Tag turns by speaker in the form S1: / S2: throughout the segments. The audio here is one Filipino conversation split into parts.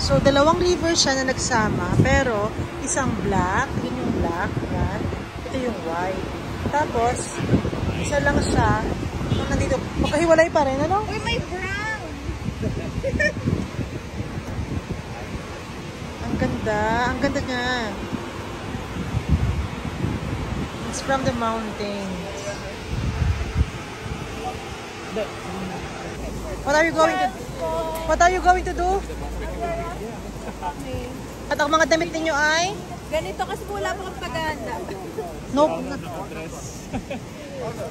S1: So, dalawang liver siya na nagsama, pero isang black, yun yung black, yan. Ito yung white. Tapos, isa lang siya, kung nandito, magkahiwalay pa rin, ano?
S2: Uy, may brown!
S1: Ang ganda niya. It's from the mountains. What are you going to do? At ang mga damit ninyo ay?
S2: Ganito kasi wala pang paganda.
S1: Nope.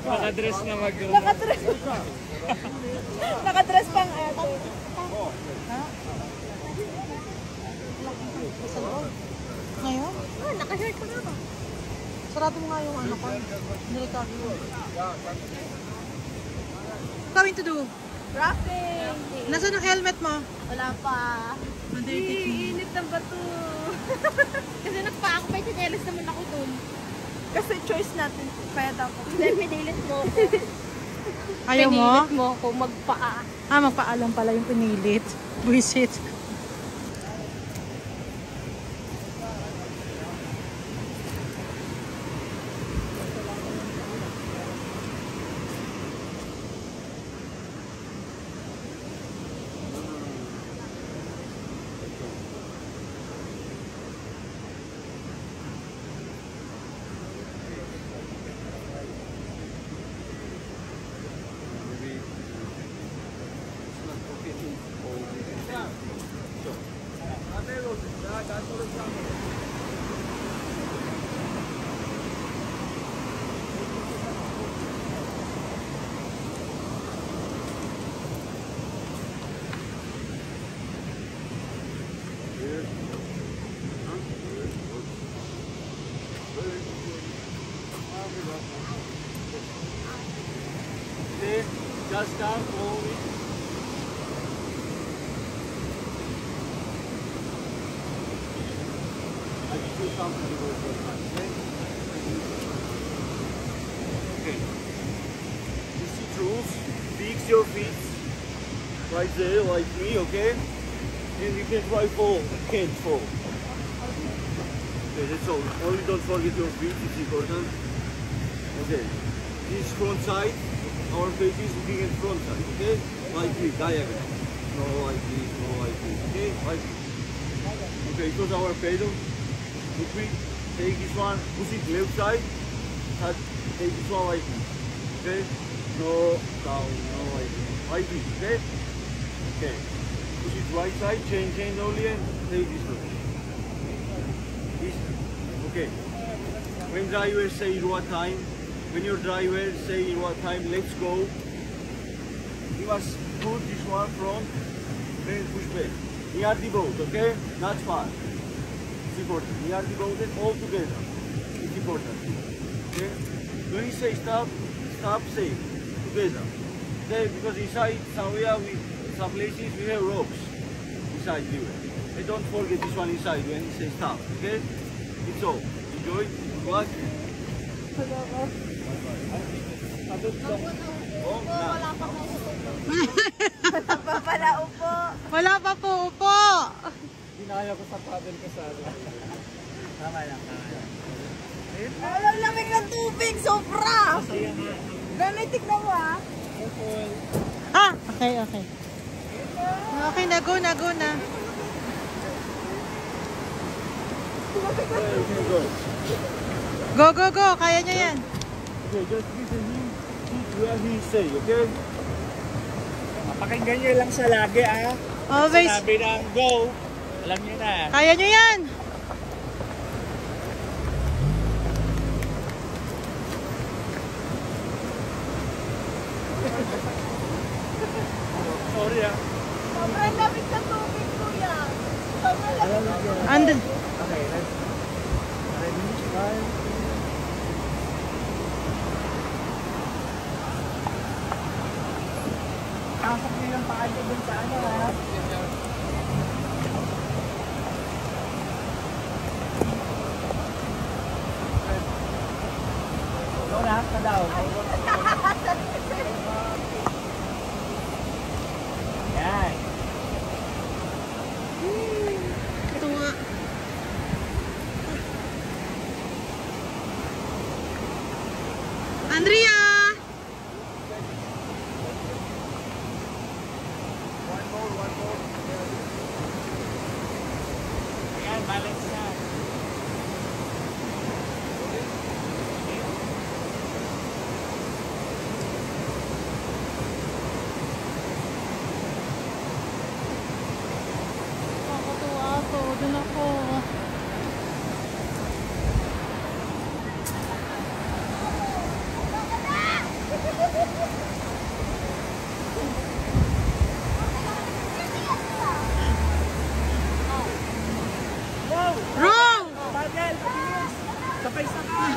S3: Nakadress na
S2: Nakadress. Nakadress pang ate.
S1: Ngayon?
S2: Nakashirt ko na ba?
S1: Sarado mo nga yung ano ko. Nirecord ko. Going to do?
S2: Rafting.
S1: Nasaan ang helmet mo?
S2: Wala pa. Init ng bato. Kasi nagpa ako, may sinelas naman ako dun. Kasi choice natin. Kaya dapat. Hindi, pinilit mo.
S1: Ayaw mo?
S2: Pinilit mo ako magpaa.
S1: Magpaalam pala yung pinilit. Buisit.
S3: Just down slowly. I can feel comfortable with that, okay? Okay. You see rules. Fix your feet right there, like me, okay? And you can try fall. You can't fall. Okay, that's all. Only don't forget your feet, it's important. Okay. This front side. Our face is looking at front side, okay? Like this, diagonal. No like this, no like this, okay? Like this. Okay, it was our pedal. If we take this one, push it left side, and take this one like this, okay? No down, no like this. Like this, okay? Okay. Push it right side, change only, and take this one. This, okay. When driver say what time, when your driver say what time, let's go, you must put this one front, then push back. Near the boat, okay? Not far. It's important. Near the boat and all together. It's important. Okay? When you say stop, stop, say together. Okay? Because inside somewhere, some places we have ropes inside here. And don't forget this one inside when you say stop. Okay? It's all. Enjoy. Good luck.
S2: Wala pa po pala upo.
S1: Wala pa po upo.
S3: Ginaya ko sa paddle kasama. Tama lang.
S2: Walang lamig ng tubig, sobra. Ganun, tignan mo ah.
S1: Okay. Okay, go na. Go. Kaya niya yan.
S3: Okay, just listen him. Where he say, okay?
S4: Pakinggan nyo lang sa lagi
S1: Always.
S4: Sabi ng go, alam nyo na.
S1: Kaya niyo yan.
S4: Sorry
S2: Sobrang lamig ng tubig, kuya. Sobrang lamig.
S1: Andun.
S4: Okay, let's ready, start. Pasok nyo yung paa nyo dun sa ano Lahat ka daw. Yan. balance na.
S1: Nakakatuwa to. Doon ako.
S4: Wow!
S1: Wrong!
S4: Bagal! Mabilis! Sakay-sakay!